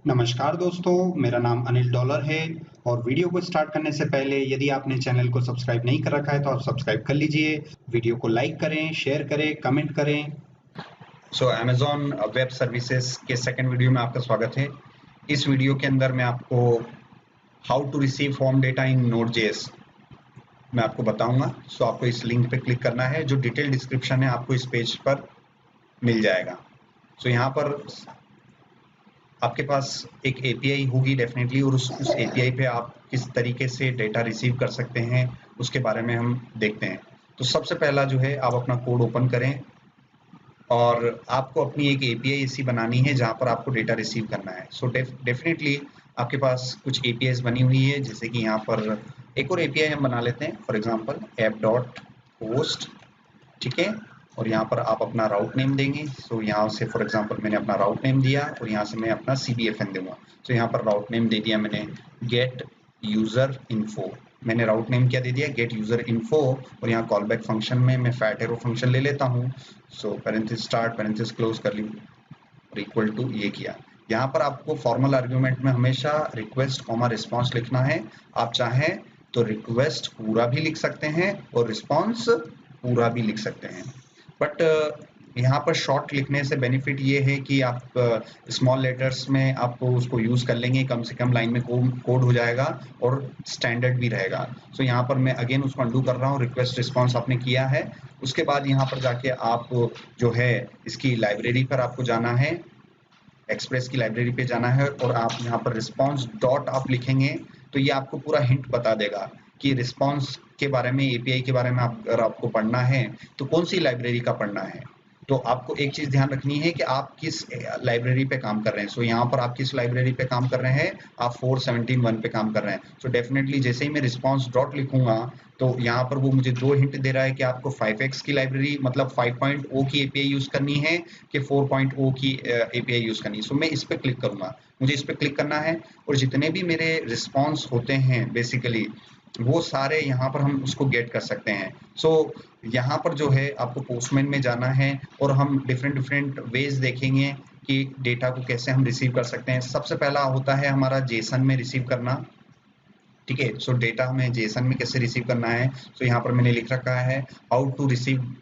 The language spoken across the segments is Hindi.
नमस्कार दोस्तों, मेरा नाम अनिल डॉलर है और वीडियो को स्टार्ट करने से पहले यदि आपने चैनल को सब्सक्राइब नहीं कर रखा है तो आप सब्सक्राइब कर लीजिए। वीडियो को लाइक करें, शेयर करें, कमेंट करें। अमेज़न वेब सर्विसेज के सेकंड वीडियो में आपका स्वागत है। इस वीडियो के अंदर मैं आपको how to receive form data in Node JS मैं आपको बताऊंगा। आपको इस लिंक पे क्लिक करना है, जो डिटेल डिस्क्रिप्शन है आपको इस पेज पर मिल जाएगा। यहाँ पर आपके पास एक एपीआई होगी डेफिनेटली, और उस एपीआई पे आप किस तरीके से डेटा रिसीव कर सकते हैं उसके बारे में हम देखते हैं। तो सबसे पहला जो है, आप अपना कोड ओपन करें और आपको अपनी एक एपीआई ऐसी बनानी है जहां पर आपको डेटा रिसीव करना है। डेफिनेटली आपके पास कुछ एपीआईज बनी हुई है, जैसे कि यहाँ पर एक और एपीआई हम बना लेते हैं, फॉर एग्जांपल app.host, ठीक है। और यहाँ पर आप अपना राउट नेम देंगे। यहाँ से फॉर एग्जांपल मैंने अपना राउट नेम दिया और यहाँ से मैं अपना CBFN दूंगा। यहाँ पर राउट नेम दे दिया मैंने गेट यूजर इन्फो। मैंने राउट नेम क्या दे दिया, गेट यूजर इन्फो। और यहाँ कॉल बैक फंक्शन में मैं फैट एरो फंक्शन ले लेता हूँ। पैरेंथेसिस स्टार्ट, पैरेंथेसिस क्लोज कर ली और इक्वल टू ये किया। यहाँ पर आपको फॉर्मल आर्ग्यूमेंट में हमेशा रिक्वेस्ट कॉमा रिस्पॉन्स लिखना है। आप चाहें तो रिक्वेस्ट पूरा भी लिख सकते हैं और रिस्पॉन्स पूरा भी लिख सकते हैं, बट यहाँ पर शॉर्ट लिखने से बेनिफिट ये है कि आप स्मॉल लेटर्स में आप उसको यूज कर लेंगे, कम से कम लाइन में कोड हो जाएगा और स्टैंडर्ड भी रहेगा। यहाँ पर मैं अगेन उसको अंडू कर रहा हूँ। रिक्वेस्ट रिस्पॉन्स आपने किया है, उसके बाद यहाँ पर जाके आप जो है इसकी लाइब्रेरी पर आपको जाना है, एक्सप्रेस की लाइब्रेरी पे जाना है और आप यहाँ पर रिस्पॉन्स डॉट आप लिखेंगे तो ये आपको पूरा हिंट बता देगा कि रिस्पॉन्स के बारे में, एपीआई के बारे में अगर आपको पढ़ना है तो कौन सी लाइब्रेरी का पढ़ना है। तो आपको एक चीज ध्यान रखनी है कि आप किस लाइब्रेरी पे काम कर रहे हैं। यहाँ पर आप किस लाइब्रेरी पे काम कर रहे हैं, आप 4.17.1 पे काम कर रहे हैं। डेफिनेटली जैसे ही मैं रिस्पॉन्स डॉट लिखूंगा तो यहाँ पर वो मुझे 2 हिंट दे रहा है कि आपको 5x की लाइब्रेरी मतलब 5.0 की एपीआई यूज करनी है कि 4.0 की एपीआई यूज करनी है। मैं इस पे क्लिक करूंगा, मुझे इस पे क्लिक करना है और जितने भी मेरे रिस्पॉन्स होते हैं बेसिकली वो सारे यहाँ पर हम उसको गेट कर सकते हैं। यहाँ पर जो है आपको पोस्टमैन में जाना है और हम डिफरेंट वेज देखेंगे कि डेटा को कैसे हम रिसीव कर सकते हैं। सबसे पहला होता है हमारा जेसन में रिसीव करना, ठीक है। डेटा हमें जेसन में कैसे रिसीव करना है, यहाँ पर मैंने लिख रखा है how to receive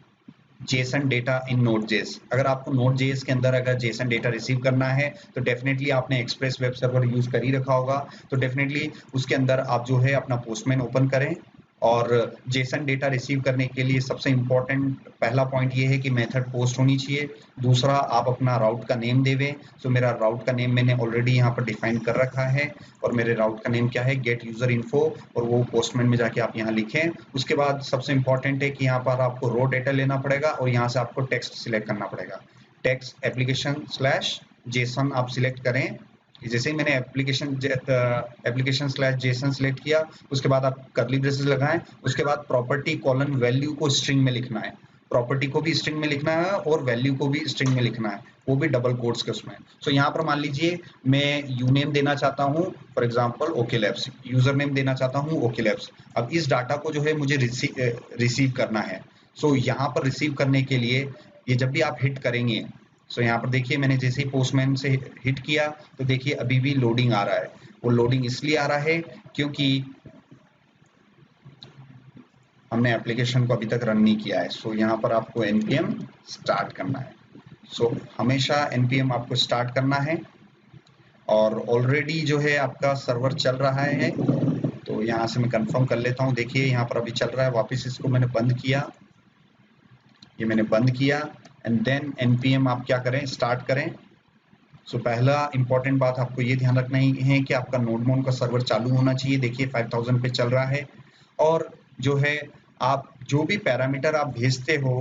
JSON data in Node JS. अगर आपको नोड.जेएस के अंदर अगर जेसन डेटा रिसीव करना है तो डेफिनेटली आपने एक्सप्रेस वेब सर्वर यूज कर ही रखा होगा। तो डेफिनेटली उसके अंदर आप जो है अपना पोस्टमैन ओपन करें और जेसन डेटा रिसीव करने के लिए सबसे इम्पोर्टेंट पहला पॉइंट ये है कि मेथड पोस्ट होनी चाहिए। दूसरा, आप अपना राउट का नेम देवें। मेरा राउट का नेम मैंने ऑलरेडी यहाँ पर डिफाइन कर रखा है और मेरे राउट का नेम क्या है, गेट यूजर इन्फो, और वो पोस्टमैन में जाके आप यहाँ लिखें। उसके बाद सबसे इंपॉर्टेंट है कि यहाँ पर आपको रो डेटा लेना पड़ेगा और यहाँ से आपको टेक्स्ट सिलेक्ट करना पड़ेगा। टेक्स्ट एप्लीकेशन स्लैश जेसन आप सिलेक्ट करें। जैसे ही मैंने एप्लीकेशन स्लैश जेसन सिलेक्ट किया, उसके बाद आप कर्ली ब्रेसेस लगाएं, उसके बाद प्रॉपर्टी कॉलन वैल्यू को स्ट्रिंग में लिखना है। प्रॉपर्टी को भी स्ट्रिंग में लिखना है और वैल्यू को भी स्ट्रिंग में लिखना है, वो भी डबल कोट्स के उसमें। यहाँ पर मान लीजिए मैं यूनेम देना चाहता हूँ, for example okay labs, user name देना चाहता हूँ ओके लैब्स। अब इस डाटा को जो है मुझे रिसीव करना है। यहाँ पर रिसीव करने के लिए ये जब भी आप हिट करेंगे, यहाँ पर देखिए मैंने जैसे ही पोस्टमैन से हिट किया तो देखिए अभी भी लोडिंग आ रहा है। वो लोडिंग इसलिए आ रहा है क्योंकि हमने एप्लीकेशन को अभी तक रन नहीं किया है। यहाँ पर आपको npm स्टार्ट करना है। हमेशा npm आपको स्टार्ट करना है और ऑलरेडी जो है आपका सर्वर चल रहा है। तो यहाँ से मैं कंफर्म कर लेता हूँ। देखिए यहाँ पर अभी चल रहा है। वापस इसको मैंने बंद किया, ये मैंने बंद किया एंड देन npm आप क्या करें, स्टार्ट करें। पहला इंपॉर्टेंट बात आपको ये ध्यान रखना ही है कि आपका नोडमोन का सर्वर चालू होना चाहिए। देखिए 5000 पे चल रहा है और जो है आप जो भी पैरामीटर आप भेजते हो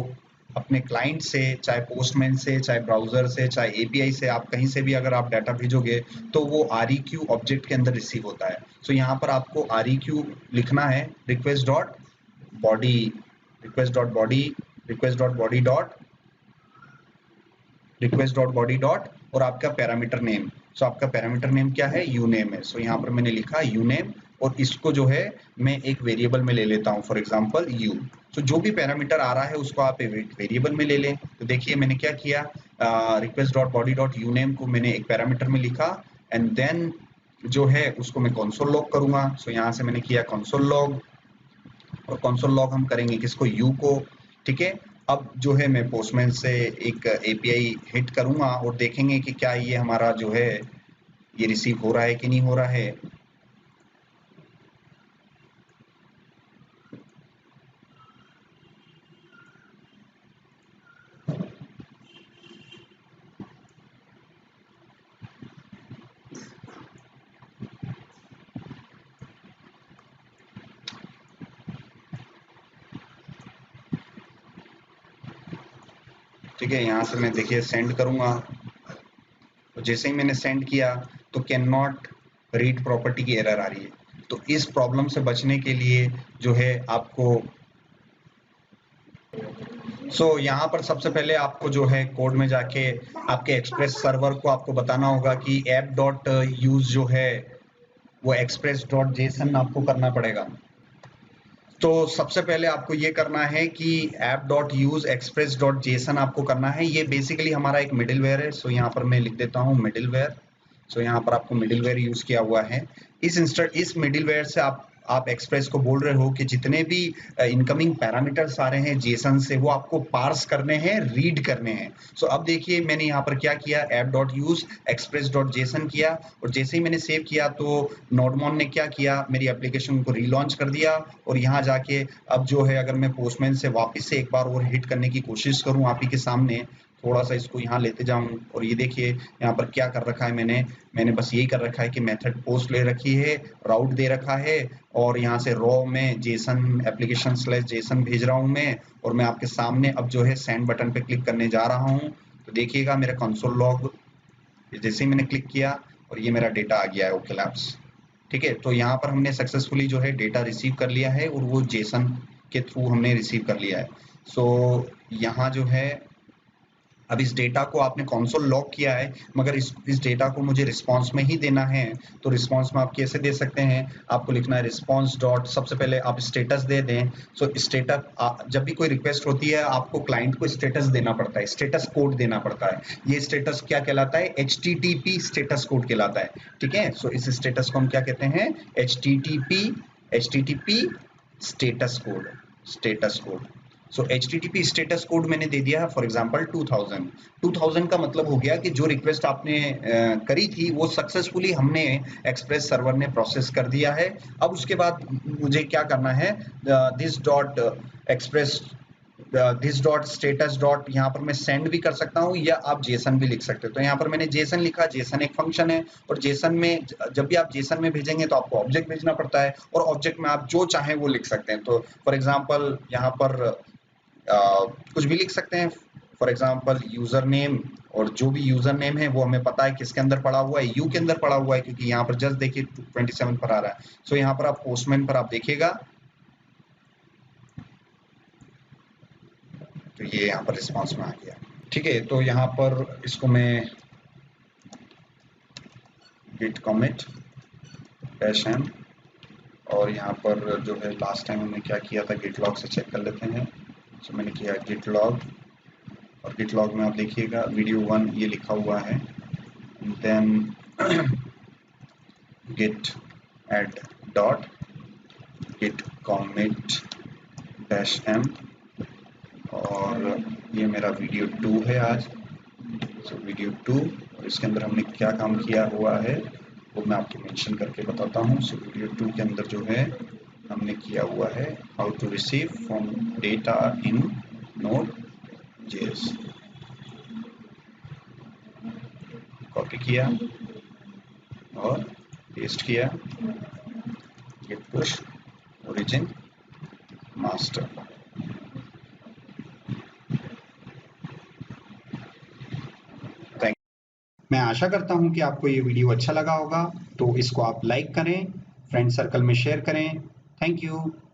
अपने क्लाइंट से, चाहे पोस्टमैन से, चाहे ब्राउजर से, चाहे एपीआई से, आप कहीं से भी अगर आप डाटा भेजोगे तो वो REQ ऑब्जेक्ट के अंदर रिसीव होता है। यहाँ पर आपको REQ लिखना है, request dot body, request dot body, request dot body dot request dot body dot और आपका पैरामीटर नेम। आपका पैरामीटर नेम क्या है, यूनेम है। यहाँ पर मैंने लिखा यूनेम और इसको जो है मैं एक वेरिएबल में ले लेता हूँ, फॉर एग्जांपल यू। जो भी पैरामीटर आ रहा है उसको आप वेरिएबल में ले लें। तो देखिए मैंने क्या किया, रिक्वेस्ट डॉट बॉडी डॉट यूनेम को मैंने एक पैरामीटर में लिखा एंड देन जो है उसको मैं कंसोल लॉग करूंगा। सो यहाँ से मैंने किया कंसोल लॉग, और कंसोल लॉग हम करेंगे किसको, यू को। ठीक है, अब जो है मैं पोस्टमैन से एक एपीआई हिट करूंगा और देखेंगे कि क्या ये हमारा जो है ये रिसीव हो रहा है कि नहीं हो रहा है। ठीक है, यहाँ से मैं देखिए सेंड करूंगा, तो जैसे ही मैंने सेंड किया तो कैन नॉट रीड प्रॉपर्टी की एरर आ रही है। तो इस प्रॉब्लम से बचने के लिए जो है आपको यहाँ पर सबसे पहले आपको जो है कोड में जाके आपके एक्सप्रेस सर्वर को आपको बताना होगा कि ऐप डॉट यूज जो है वो एक्सप्रेस डॉट जेसन आपको करना पड़ेगा। तो सबसे पहले आपको ये करना है कि app dot use express dot JSON आपको करना है। ये बेसिकली हमारा एक मिडिलवेयर है। सो यहाँ पर मैं लिख देता हूँ मिडिलवेयर। सो यहाँ पर आपको मिडिलवेयर यूज किया हुआ है। इस मिडिलवेयर से आप एक्सप्रेस को बोल रहे हो कि जितने भी इनकमिंग पैरामीटर्स आ रहे हैं जेसन से वो आपको पार्स करने हैं, रीड करने हैं। सो अब देखिए मैंने यहाँ पर क्या किया, app dot use express dot JSON किया, और जैसे ही मैंने सेव किया तो नोडमॉन ने क्या किया, मेरी एप्लीकेशन को रीलॉन्च कर दिया। और यहाँ जाके अब जो है अगर मैं पोस्टमैन से वापस से एक बार और हिट करने की कोशिश करूँ आप ही के सामने, थोड़ा सा इसको यहाँ लेते जाऊं, और ये देखिए यहाँ पर क्या कर रखा है मैंने बस यही कर रखा है कि मेथड पोस्ट ले रखी है, राउट दे रखा है, और यहाँ से रॉ में जेसन एप्लीकेशन स्लैश जेसन भेज रहा हूँ मैं, और मैं आपके सामने अब जो है सेंड बटन पे क्लिक करने जा रहा हूँ। तो देखिएगा मेरा कंसोल लॉग जैसे ही मैंने क्लिक किया और ये मेरा डेटा आ गया है ओके लैब्स। ठीक है, तो यहाँ पर हमने सक्सेसफुली जो है डेटा रिसीव कर लिया है, और वो जेसन के थ्रू हमने रिसीव कर लिया है। सो यहाँ जो है अब इस डेटा को आपने कंसोल लॉग किया है, मगर इस डेटा को मुझे रिस्पांस में ही देना है। तो रिस्पांस में आप कैसे दे सकते हैं, आपको लिखना है रिस्पांस डॉट, सबसे पहले आप स्टेटस दे दें। सो स्टेटस, जब भी कोई रिक्वेस्ट होती है आपको क्लाइंट को स्टेटस देना पड़ता है, स्टेटस कोड देना पड़ता है। ये स्टेटस क्या कहलाता है, HTTP स्टेटस कोड कहलाता है। ठीक है, सो इस स्टेटस को हम क्या कहते हैं, HTTP status code, status code. So HTTP status code मैंने दे दिया है फॉर एग्जांपल 2000 का मतलब हो गया कि जो रिक्वेस्ट आपने करी थी वो सक्सेसफुली हमने एक्सप्रेस सर्वर ने प्रोसेस कर दिया है। अब उसके बाद मुझे क्या करना है, this dot express this dot status dot, यहाँ पर मैं सेंड भी कर सकता हूँ या आप जेसन भी लिख सकते हो। तो यहाँ पर मैंने जेसन लिखा, जेसन एक फंक्शन है, और जेसन में जब भी आप जेसन में भेजेंगे तो आपको ऑब्जेक्ट भेजना पड़ता है, और ऑब्जेक्ट में आप जो चाहें वो लिख सकते हैं। तो फॉर एग्जांपल यहाँ पर कुछ भी लिख सकते हैं, फॉर एग्जांपल यूजर नेम, और जो भी यूजर नेम है वो हमें पता है किसके अंदर पड़ा हुआ है, यू के अंदर पड़ा हुआ है, क्योंकि यहाँ पर जस्ट देखिए 27 पर आ रहा है। सो यहाँ पर आप पोस्टमैन पर आप देखिएगा तो ये यहाँ पर रिस्पॉन्स में आ गया। ठीक है, तो यहाँ पर इसको मैं git commit -m, और यहाँ पर जो है लास्ट टाइम हमने क्या किया था git log से चेक कर लेते हैं। सो मैंने किया git log, और git log में आप देखिएगा वीडियो 1 ये लिखा हुआ है, then git add dot git commit -m, और ये मेरा वीडियो 2 है आज। सो वीडियो 2, और इसके अंदर हमने क्या काम किया हुआ है वो मैं आपको मेंशन करके बताता हूँ। सो वीडियो 2 के अंदर जो है हमने किया हुआ है how to receive from data in Node.js। Copy किया और पेस्ट किया, git push origin master। मैं आशा करता हूं कि आपको ये वीडियो अच्छा लगा होगा, तो इसको आप लाइक करें, फ्रेंड सर्कल में शेयर करें। Thank you.